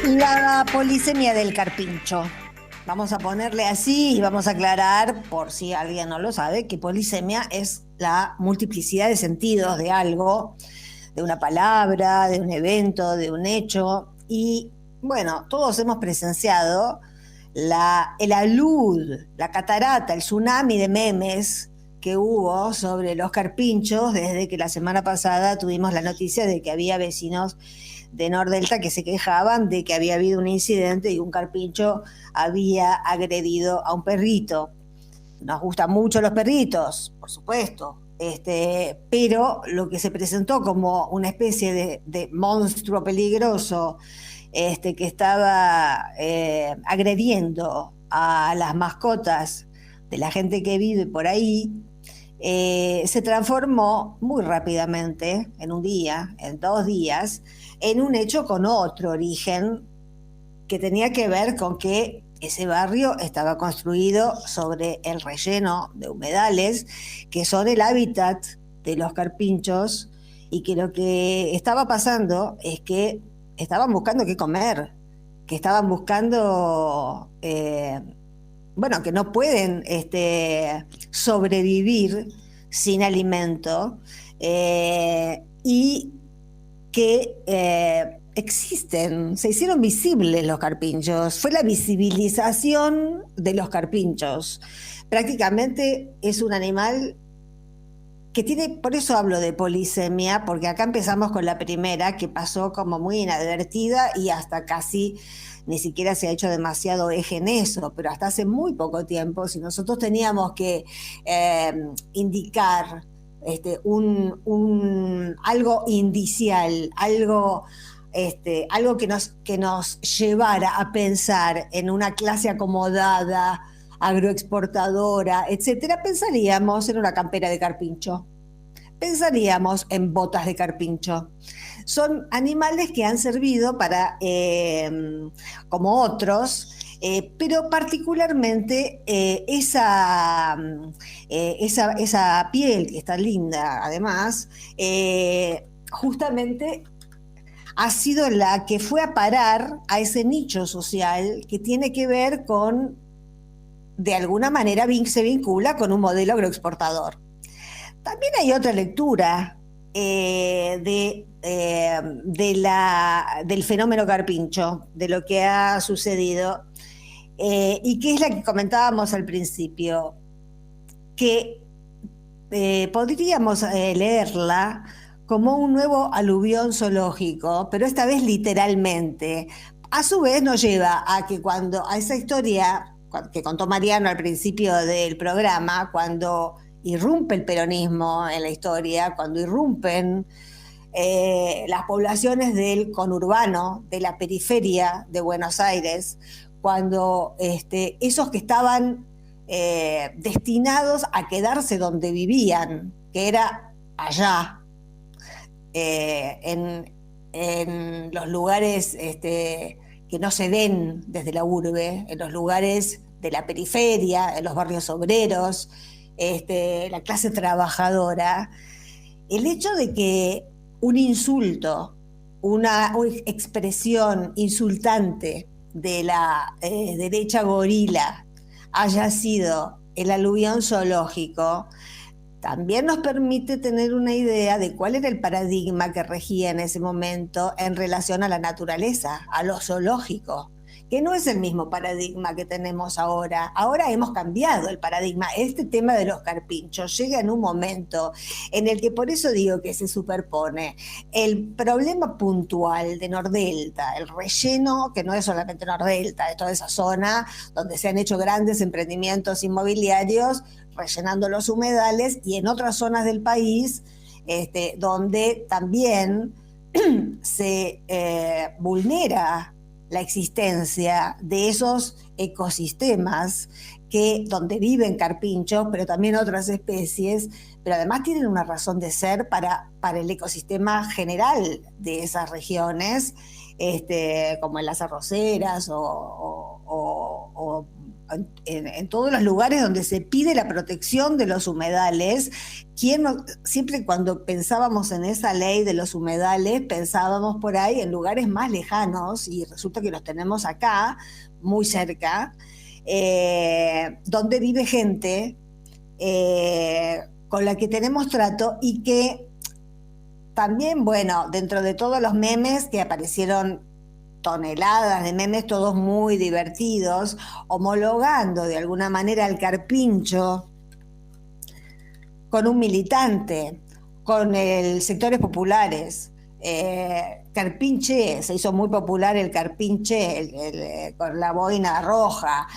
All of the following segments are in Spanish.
La polisemia del carpincho. Vamos a ponerle así y vamos a aclarar, por si alguien no lo sabe, que polisemia es la multiplicidad de sentidos de algo, de una palabra, de un evento, de un hecho. Y bueno, todos hemos presenciado el alud, la catarata, el tsunami de memes que hubo sobre los carpinchos desde que la semana pasada tuvimos la noticia de que había vecinos de Nordelta que se quejaban de que había habido un incidente y un carpincho había agredido a un perrito. Nos gustan mucho los perritos, por supuesto, pero lo que se presentó como una especie de monstruo peligroso que estaba agrediendo a las mascotas de la gente que vive por ahí, se transformó muy rápidamente, en un día, en 2 días, en un hecho con otro origen que tenía que ver con que ese barrio estaba construido sobre el relleno de humedales, que son el hábitat de los carpinchos, y que lo que estaba pasando es que estaban buscando qué comer, que estaban buscando, bueno, que no pueden sobrevivir sin alimento, y que existen, se hicieron visibles los carpinchos, fue la visibilización de los carpinchos. Prácticamente es un animal que tiene, por eso hablo de polisemia, porque acá empezamos con la primera, que pasó como muy inadvertida y hasta casi ni siquiera se ha hecho demasiado eje en eso, pero hasta hace muy poco tiempo, si nosotros teníamos que indicar algo indicial, algo que nos llevara a pensar en una clase acomodada, agroexportadora, etcétera, pensaríamos en una campera de carpincho, pensaríamos en botas de carpincho. Son animales que han servido para, como otros, pero particularmente esa piel que está linda, además, justamente ha sido la que fue a parar a ese nicho social que tiene que ver con, de alguna manera, se vincula con un modelo agroexportador. También hay otra lectura del fenómeno carpincho, de lo que ha sucedido, y que es la que comentábamos al principio, que podríamos leerla como un nuevo aluvión zoológico, pero esta vez literalmente. A su vez nos lleva a que cuando a esa historia que contó Mariano al principio del programa, cuando irrumpe el peronismo en la historia, cuando irrumpen las poblaciones del conurbano, de la periferia de Buenos Aires, cuando esos que estaban destinados a quedarse donde vivían, que era allá, en los lugares que no se ven desde la urbe, en los lugares de la periferia, en los barrios obreros, la clase trabajadora, el hecho de que un insulto, una expresión insultante de la derecha gorila haya sido el aluvión zoológico, también nos permite tener una idea de cuál era el paradigma que regía en ese momento en relación a la naturaleza, a lo zoológico, que no es el mismo paradigma que tenemos ahora. Ahora hemos cambiado el paradigma. Este tema de los carpinchos llega en un momento en el que, por eso digo que se superpone el problema puntual de Nordelta, el relleno, que no es solamente Nordelta, de toda esa zona donde se han hecho grandes emprendimientos inmobiliarios rellenando los humedales, y en otras zonas del país donde también se vulnera la existencia de esos ecosistemas donde viven carpinchos, pero también otras especies, pero además tienen una razón de ser para el ecosistema general de esas regiones, como en las arroceras o en todos los lugares donde se pide la protección de los humedales. Siempre cuando pensábamos en esa ley de los humedales, pensábamos por ahí en lugares más lejanos, y resulta que los tenemos acá, muy cerca, donde vive gente con la que tenemos trato y que también, bueno, dentro de todos los memes que aparecieron, toneladas de memes, todos muy divertidos, homologando de alguna manera al carpincho con un militante, con el sectores populares. Carpinche, se hizo muy popular el carpinche con la boina roja.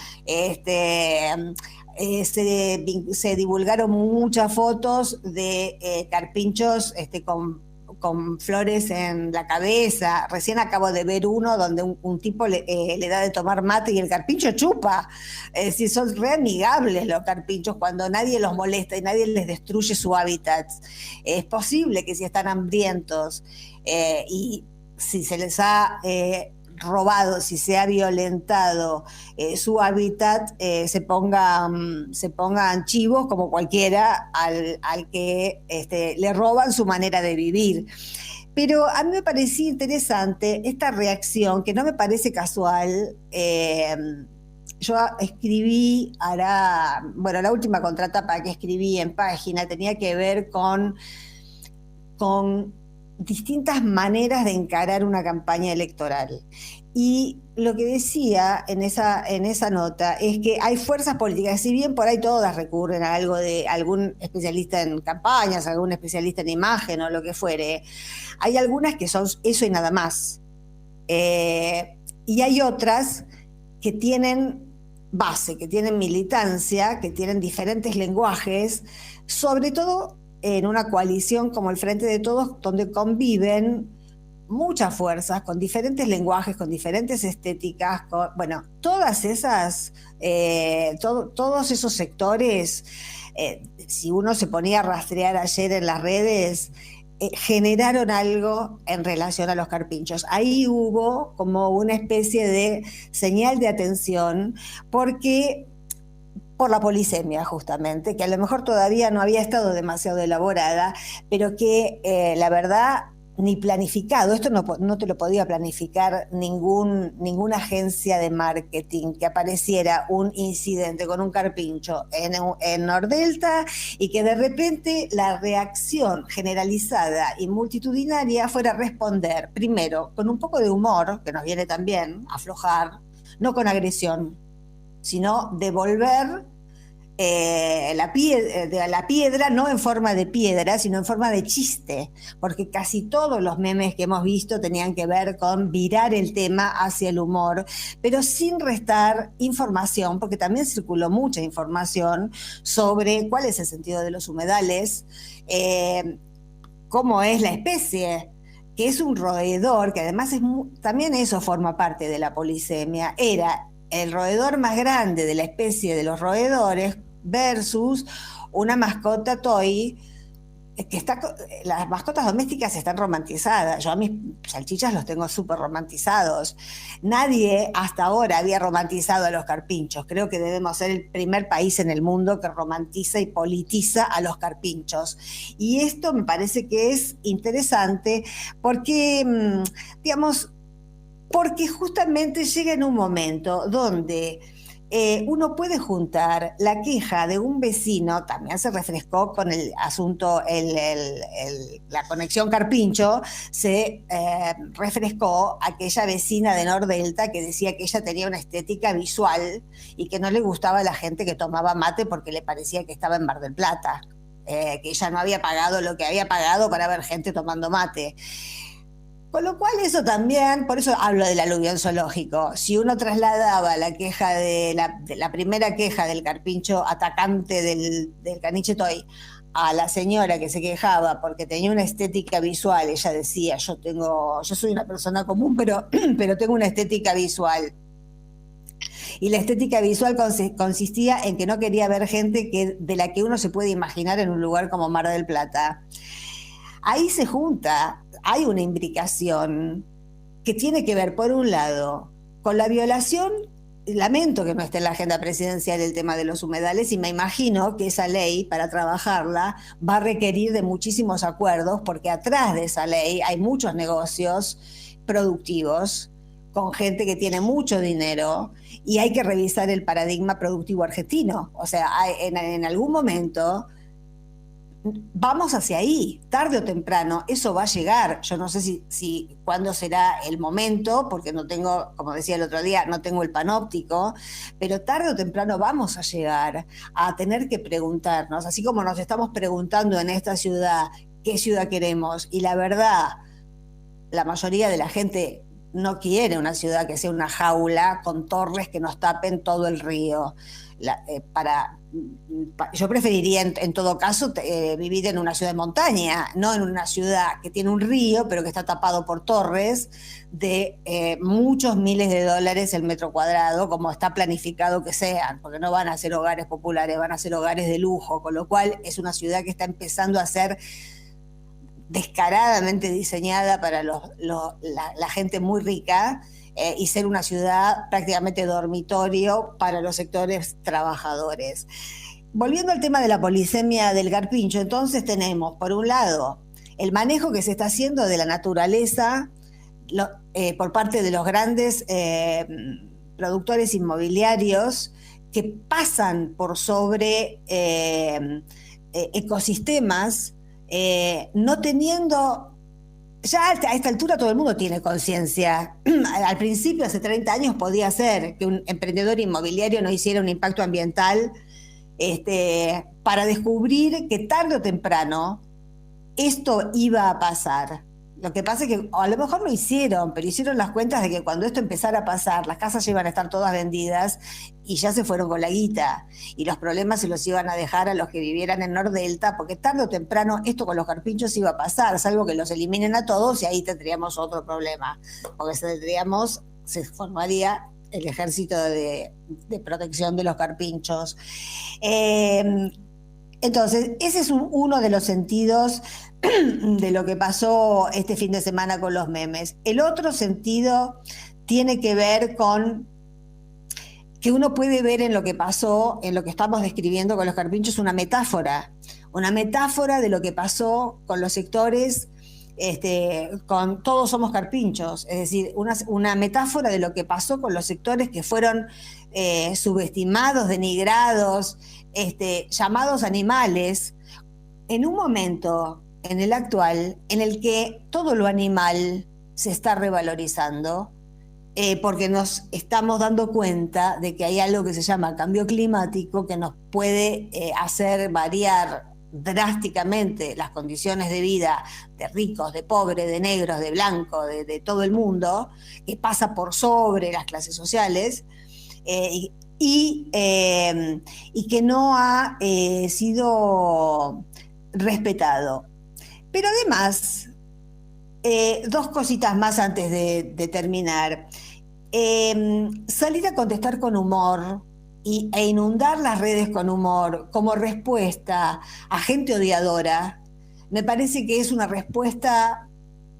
Se divulgaron muchas fotos de carpinchos con flores en la cabeza. Recién acabo de ver uno donde un tipo le da de tomar mate y el carpincho chupa. Es decir, son re amigables los carpinchos cuando nadie los molesta y nadie les destruye su hábitat. Es posible que si están hambrientos y si se les ha robado, si se ha violentado su hábitat, se pongan chivos como cualquiera al que le roban su manera de vivir. Pero a mí me parecía interesante esta reacción, que no me parece casual. Yo escribí, la última contratapa que escribí en Página tenía que ver con distintas maneras de encarar una campaña electoral. Y lo que decía en esa nota es que hay fuerzas políticas, si bien por ahí todas recurren a algo de algún especialista en campañas, algún especialista en imagen o lo que fuere, hay algunas que son eso y nada más. Y hay otras que tienen base, que tienen militancia, que tienen diferentes lenguajes, sobre todo en una coalición como el Frente de Todos, donde conviven muchas fuerzas con diferentes lenguajes, con diferentes estéticas, todas esas, todos esos sectores, si uno se ponía a rastrear ayer en las redes, generaron algo en relación a los carpinchos. Ahí hubo como una especie de señal de atención, porque por la polisemia justamente, que a lo mejor todavía no había estado demasiado elaborada, pero que la verdad ni planificado, esto no te lo podía planificar ninguna agencia de marketing, que apareciera un incidente con un carpincho en Nordelta y que de repente la reacción generalizada y multitudinaria fuera responder, primero, con un poco de humor, que nos viene también, aflojar, no con agresión, sino devolver la piedra, no en forma de piedra, sino en forma de chiste, porque casi todos los memes que hemos visto tenían que ver con virar el tema hacia el humor, pero sin restar información, porque también circuló mucha información sobre cuál es el sentido de los humedales, cómo es la especie, que es un roedor, que además también eso forma parte de la polisemia. Era el roedor más grande de la especie de los roedores versus una mascota toy, las mascotas domésticas están romantizadas. Yo a mis salchichas los tengo súper romantizados. Nadie hasta ahora había romantizado a los carpinchos. Creo que debemos ser el primer país en el mundo que romantiza y politiza a los carpinchos. Y esto me parece que es interesante porque, porque justamente llega en un momento donde uno puede juntar la queja de un vecino, también se refrescó con el asunto, la conexión Carpincho, se refrescó aquella vecina de Nordelta que decía que ella tenía una estética visual y que no le gustaba a la gente que tomaba mate porque le parecía que estaba en Mar del Plata, que ella no había pagado lo que había pagado para ver gente tomando mate. Con lo cual eso también, por eso hablo del aluvión zoológico. Si uno trasladaba la queja de la primera queja del carpincho atacante del caniche toy a la señora que se quejaba porque tenía una estética visual, ella decía, yo soy una persona común, pero tengo una estética visual. Y la estética visual consistía en que no quería ver gente de la que uno se puede imaginar en un lugar como Mar del Plata. Ahí se junta, hay una imbricación que tiene que ver, por un lado, con la violación lamento que no esté en la agenda presidencial el tema de los humedales y me imagino que esa ley, para trabajarla, va a requerir de muchísimos acuerdos porque atrás de esa ley hay muchos negocios productivos con gente que tiene mucho dinero y hay que revisar el paradigma productivo argentino. O sea, en algún momento vamos hacia ahí, tarde o temprano, eso va a llegar. Yo no sé cuándo será el momento, porque no tengo, como decía el otro día, no tengo el panóptico, pero tarde o temprano vamos a llegar a tener que preguntarnos, así como nos estamos preguntando en esta ciudad, ¿qué ciudad queremos? Y la verdad, la mayoría de la gente no quiere una ciudad que sea una jaula con torres que nos tapen todo el río. Yo preferiría en todo caso vivir en una ciudad de montaña, no en una ciudad que tiene un río pero que está tapado por torres de muchos miles de dólares el metro cuadrado, como está planificado que sean, porque no van a ser hogares populares, van a ser hogares de lujo, con lo cual es una ciudad que está empezando a ser descaradamente diseñada para la gente muy rica y ser una ciudad prácticamente dormitorio para los sectores trabajadores. Volviendo al tema de la polisemia del Carpincho, entonces tenemos, por un lado, el manejo que se está haciendo de la naturaleza por parte de los grandes productores inmobiliarios que pasan por sobre ecosistemas, no teniendo, ya a esta altura todo el mundo tiene conciencia. Al principio, hace 30 años, podía ser que un emprendedor inmobiliario no hiciera un impacto ambiental para descubrir que tarde o temprano esto iba a pasar. Lo que pasa es que a lo mejor lo hicieron, pero hicieron las cuentas de que cuando esto empezara a pasar, las casas ya iban a estar todas vendidas y ya se fueron con la guita. Y los problemas se los iban a dejar a los que vivieran en Nordelta, porque tarde o temprano esto con los carpinchos iba a pasar, salvo que los eliminen a todos y ahí tendríamos otro problema. Porque se formaría el ejército de protección de los carpinchos. Entonces, ese es uno de los sentidos de lo que pasó este fin de semana con los memes. El otro sentido tiene que ver con que uno puede ver en lo que pasó, en lo que estamos describiendo con los carpinchos, una metáfora de lo que pasó con los sectores, con Todos Somos Carpinchos, es decir, una metáfora de lo que pasó con los sectores que fueron subestimados, denigrados, llamados animales, en un momento, en el actual, en el que todo lo animal se está revalorizando, porque nos estamos dando cuenta de que hay algo que se llama cambio climático que nos puede hacer variar drásticamente las condiciones de vida de ricos, de pobres, de negros, de blancos, de todo el mundo, que pasa por sobre las clases sociales, y que no ha sido respetado. Pero además, dos cositas más antes de terminar. Salir a contestar con humor e inundar las redes con humor como respuesta a gente odiadora, me parece que es una respuesta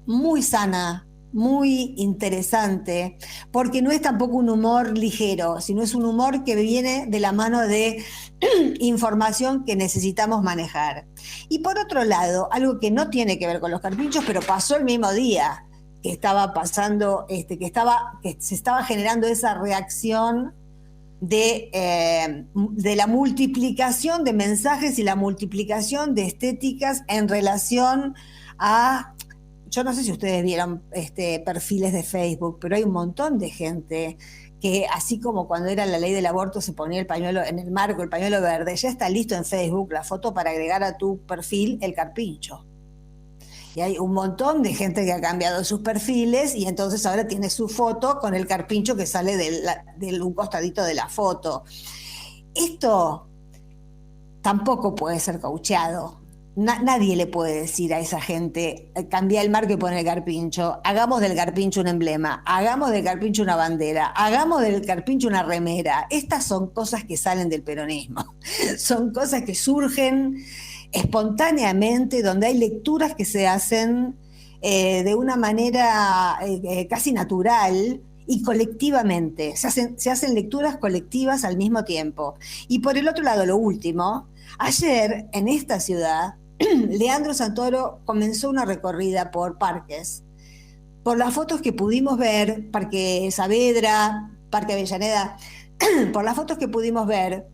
muy sana, muy interesante, porque no es tampoco un humor ligero, sino es un humor que viene de la mano de información que necesitamos manejar. Y por otro lado, algo que no tiene que ver con los carpinchos, pero pasó el mismo día que estaba pasando, que se estaba generando esa reacción de la multiplicación de mensajes y la multiplicación de estéticas en relación a... Yo no sé si ustedes vieron perfiles de Facebook, pero hay un montón de gente que, así como cuando era la ley del aborto se ponía el pañuelo en el marco, el pañuelo verde, ya está listo en Facebook la foto para agregar a tu perfil el carpincho. Y hay un montón de gente que ha cambiado sus perfiles y entonces ahora tiene su foto con el carpincho que sale de un costadito de la foto. Esto tampoco puede ser caucheado. Nadie le puede decir a esa gente, cambia el marco y pone el carpincho, hagamos del carpincho un emblema, hagamos del carpincho una bandera, hagamos del carpincho una remera. Estas son cosas que salen del peronismo, son cosas que surgen espontáneamente, donde hay lecturas que se hacen de una manera casi natural y colectivamente, se hacen lecturas colectivas al mismo tiempo. Y por el otro lado, lo último, ayer en esta ciudad, Leandro Santoro comenzó una recorrida por parques. Por las fotos que pudimos ver, Parque Saavedra, Parque Avellaneda, por las fotos que pudimos ver,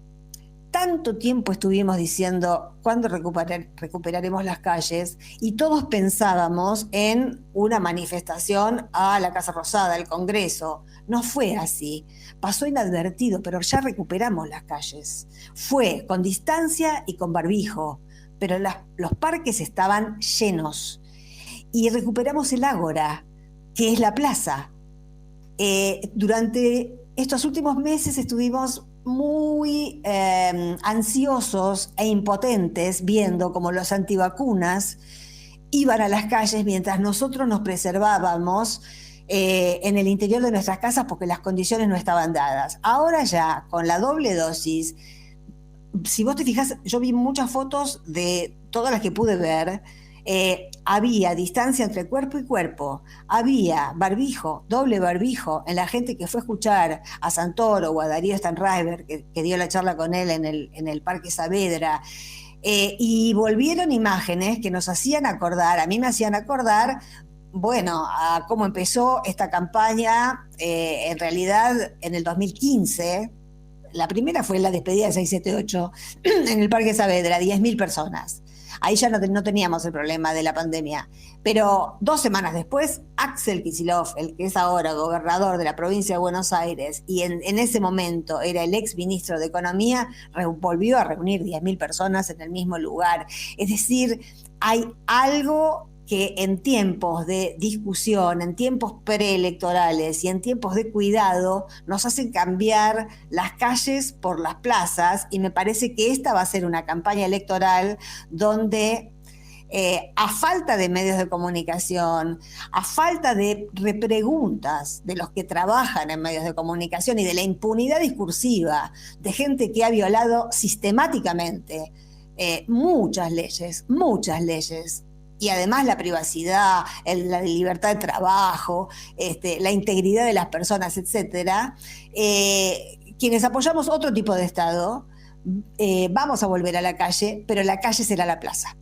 tanto tiempo estuvimos diciendo cuándo recuperaremos las calles y todos pensábamos en una manifestación a la Casa Rosada, al Congreso. No fue así. Pasó inadvertido, pero ya recuperamos las calles. Fue con distancia y con barbijo, pero los parques estaban llenos. Y recuperamos el Ágora, que es la plaza. Durante estos últimos meses estuvimos muy ansiosos e impotentes viendo cómo los antivacunas iban a las calles mientras nosotros nos preservábamos en el interior de nuestras casas porque las condiciones no estaban dadas. Ahora ya, con la doble dosis, si vos te fijas, yo vi muchas fotos de todas las que pude ver. Había distancia entre cuerpo y cuerpo, había barbijo, doble barbijo en la gente que fue a escuchar a Santoro o a Darío Stanraiver, que dio la charla con él en el Parque Saavedra, y volvieron imágenes que nos hacían acordar, a mí me hacían acordar, bueno, a cómo empezó esta campaña, en realidad en el 2015. La primera fue la despedida de 678 en el Parque Saavedra, 10.000 personas. Ahí ya no teníamos el problema de la pandemia. Pero 2 semanas después, Axel Kicillof, el que es ahora gobernador de la provincia de Buenos Aires, y en ese momento era el ex ministro de Economía, volvió a reunir 10.000 personas en el mismo lugar. Es decir, hay algo que en tiempos de discusión, en tiempos preelectorales y en tiempos de cuidado nos hacen cambiar las calles por las plazas, y me parece que esta va a ser una campaña electoral donde a falta de medios de comunicación, a falta de repreguntas de los que trabajan en medios de comunicación y de la impunidad discursiva de gente que ha violado sistemáticamente muchas leyes, y además la privacidad, la libertad de trabajo, la integridad de las personas, etcétera, quienes apoyamos otro tipo de Estado, vamos a volver a la calle, pero la calle será la plaza.